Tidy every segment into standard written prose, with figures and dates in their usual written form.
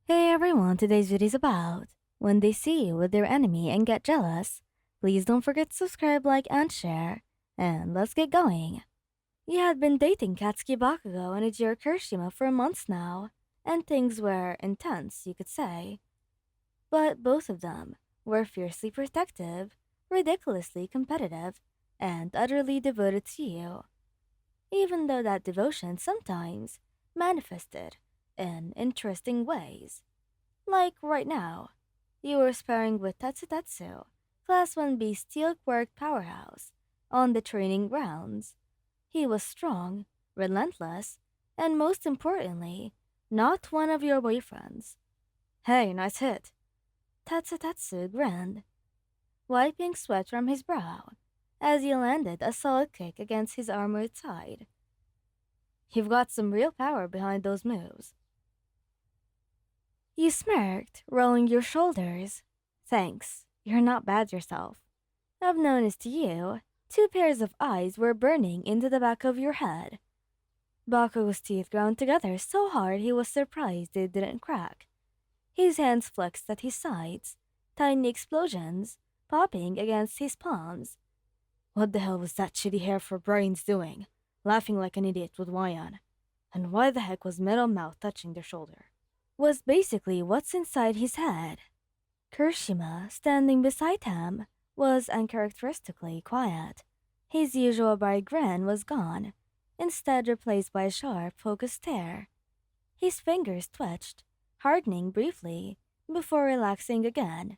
Hey everyone, today's video is about when they see you with their enemy and get jealous. Please don't forget to subscribe, like, and share. And let's get going. You had been dating Katsuki Bakugo and Ijiro Kirishima for months now, and things were intense, you could say. But both of them were fiercely protective, ridiculously competitive, and utterly devoted to you, even though that devotion sometimes manifested in interesting ways. Like right now, you were sparring with Tatsu, Class 1B steelwork powerhouse, on the training grounds. He was strong, relentless, and most importantly, not one of your boyfriends. Hey, nice hit. Tatsu grinned, wiping sweat from his brow as he landed a solid kick against his armored side. You've got some real power behind those moves. You smirked, rolling your shoulders. Thanks, you're not bad yourself. I've noticed you. Two pairs of eyes were burning into the back of your head. Bakugo's teeth ground together so hard he was surprised they didn't crack. His hands flexed at his sides, tiny explosions popping against his palms. What the hell was that shitty hair for brains doing? Laughing like an idiot with Wayan. And why the heck was Metal Mouth touching their shoulder? Was basically what's inside his head. Kirishima, standing beside him, was uncharacteristically quiet. His usual bright grin was gone, instead replaced by a sharp, focused stare. His fingers twitched, hardening briefly, before relaxing again.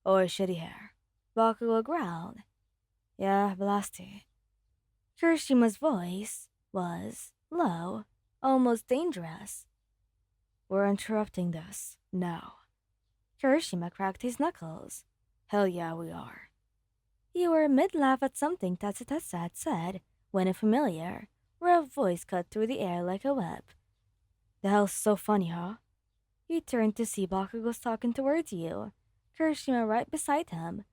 Oi, shitty hair. Bakugo growled. Yeah, blasty. Kirishima's voice was low, almost dangerous. We're interrupting this. Now. Kirishima cracked his knuckles. Hell yeah, we are. You were mid-laugh at something Tatsutatsu had said when a familiar, rough voice cut through the air like a whip. The hell's so funny, huh? You turned to see Bakugo's talking towards you, Kirishima right beside him.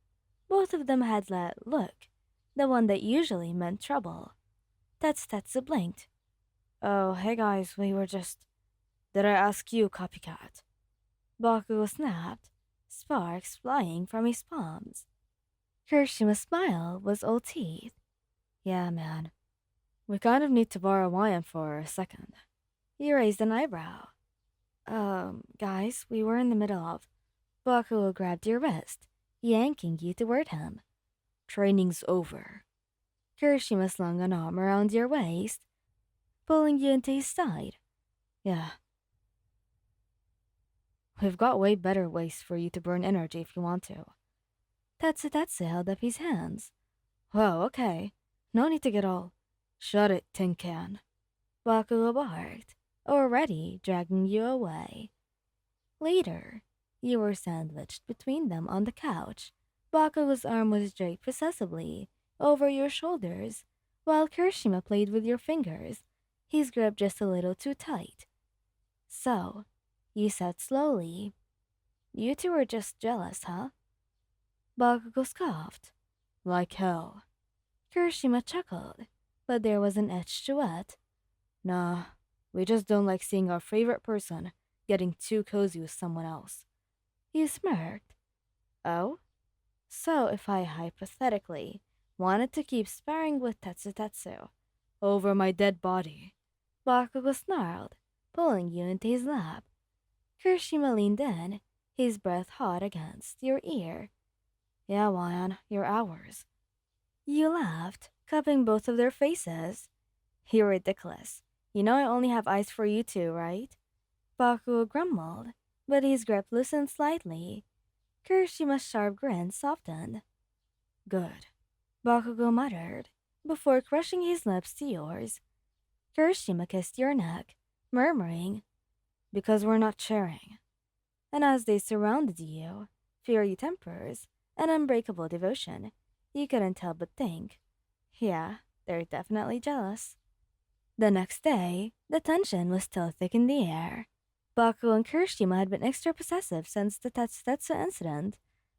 Both of them had that look, the one that usually meant trouble. Tatsutatsu blinked. Oh, hey guys, we were just... Did I ask you, copycat? Bakugo snapped, sparks flying from his palms. Kirishima's smile was all teeth. Yeah, man. We kind of need to borrow Wyan for a second. He raised an eyebrow. Guys, we were in the middle of... Bakugo grabbed your wrist, yanking you toward him. Training's over. Kirishima slung an arm around your waist, pulling you into his side. Yeah. We've got way better ways for you to burn energy if you want to. Tatsu held up his hands. Whoa, okay. No need to get all... Shut it, tin can. Bakugo barked, already dragging you away. Later, you were sandwiched between them on the couch. Bakugo's arm was draped possessively over your shoulders, while Kirishima played with your fingers, his grip just a little too tight. So, you said slowly, you two were just jealous, huh? Bakugo scoffed. Like hell. Kirishima chuckled, but there was an edge to it. Nah, we just don't like seeing our favorite person getting too cozy with someone else. You smirked. Oh? So if I hypothetically wanted to keep sparring with Tatsu over my dead body, Bakugo snarled, pulling you into his lap. Kirishima leaned in, his breath hot against your ear. Yeah, Wyan, you're ours. You laughed, cupping both of their faces. You're ridiculous. You know I only have eyes for you two, right? Bakugo grumbled, but his grip loosened slightly. Kirishima's sharp grin softened. Good, Bakugo muttered, before crushing his lips to yours. Kirishima kissed your neck, murmuring, because we're not sharing. And as they surrounded you, fiery tempers, and unbreakable devotion, you couldn't help but think, yeah, they're definitely jealous. The next day, the tension was still thick in the air. Bakugo and Kirishima had been extra possessive since the Tatsu incident,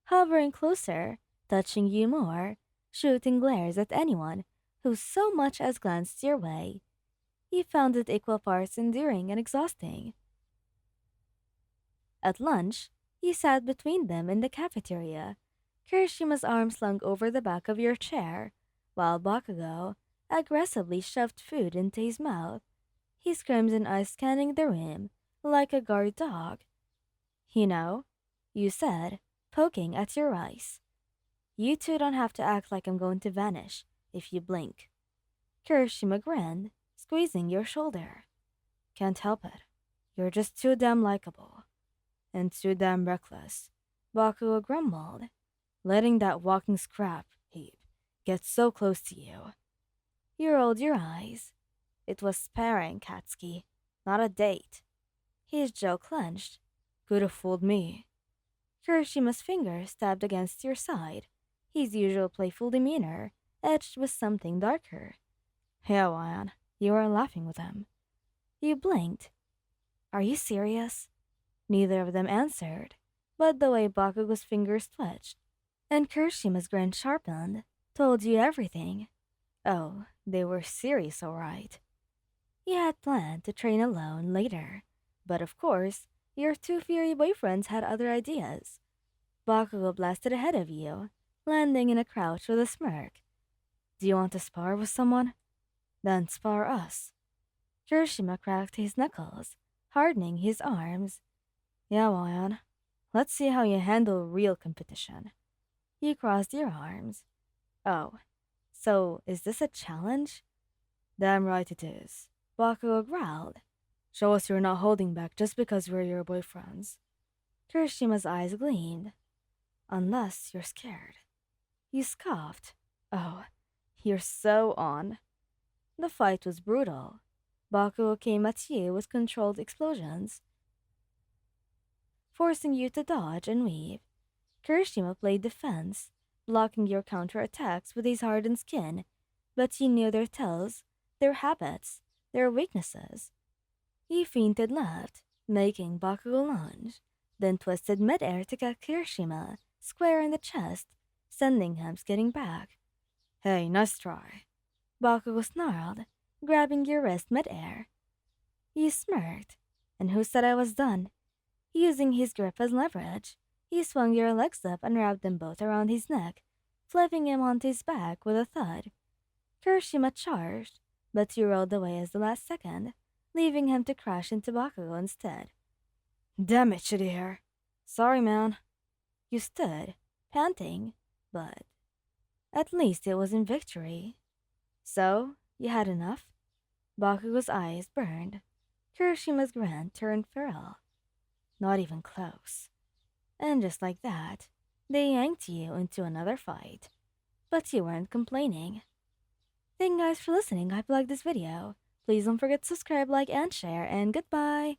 hovering closer, touching you more, shooting glares at anyone who so much as glanced your way. You found it equal parts endearing and exhausting. At lunch, you sat between them in the cafeteria, Kirishima's arm slung over the back of your chair, while Bakugo aggressively shoved food into his mouth, his crimson eyes scanning the room like a guard dog. You know, you said, poking at your rice. You two don't have to act like I'm going to vanish if you blink. Kirishima grinned, squeezing your shoulder. Can't help it. You're just too damn likable. And too damn reckless. Bakugo grumbled, letting that walking scrap heap get so close to you. You rolled your eyes. It was sparring, Katsuki, not a date. His jaw clenched. Could have fooled me. Kirishima's fingers tapped against your side, his usual playful demeanor edged with something darker. Yeah, Ryan, you were laughing with him. You blinked. Are you serious? Neither of them answered, but the way Bakugo's fingers twitched and Kirishima's grin sharpened told you everything. Oh, they were serious, all right. You had planned to train alone later, but of course, your two fiery boyfriends had other ideas. Bakugo blasted ahead of you, landing in a crouch with a smirk. Do you want to spar with someone? Then spar us. Kirishima cracked his knuckles, hardening his arms. Yeah, Ryan. Let's see how you handle real competition. You crossed your arms. Oh, so is this a challenge? Damn right it is. Bakugo growled. Show us you're not holding back just because we're your boyfriends. Kirishima's eyes gleamed. Unless you're scared. You scoffed. Oh, you're so on. The fight was brutal. Bakugo came at you with controlled explosions, forcing you to dodge and weave. Kirishima played defense, blocking your counterattacks with his hardened skin, but you knew their tells, their habits, their weaknesses. He feinted left, making Bakugo lunge, then twisted midair to get Kirishima square in the chest, sending him skidding back. Hey, nice try. Bakugo snarled, grabbing your wrist midair. You smirked. And who said I was done? Using his grip as leverage, he swung your legs up and wrapped them both around his neck, flipping him onto his back with a thud. Kirishima charged, but you rolled away as the last second, leaving him to crash into Bakugo instead. Damn it, shitty hair. Sorry, man. You stood, panting, but at least it was in victory. So, you had enough? Bakugo's eyes burned. Kirishima's grin turned feral. Not even close. And just like that, they yanked you into another fight. But you weren't complaining. Thank you guys for listening. I hope you liked this video. Please don't forget to subscribe, like, and share, and goodbye!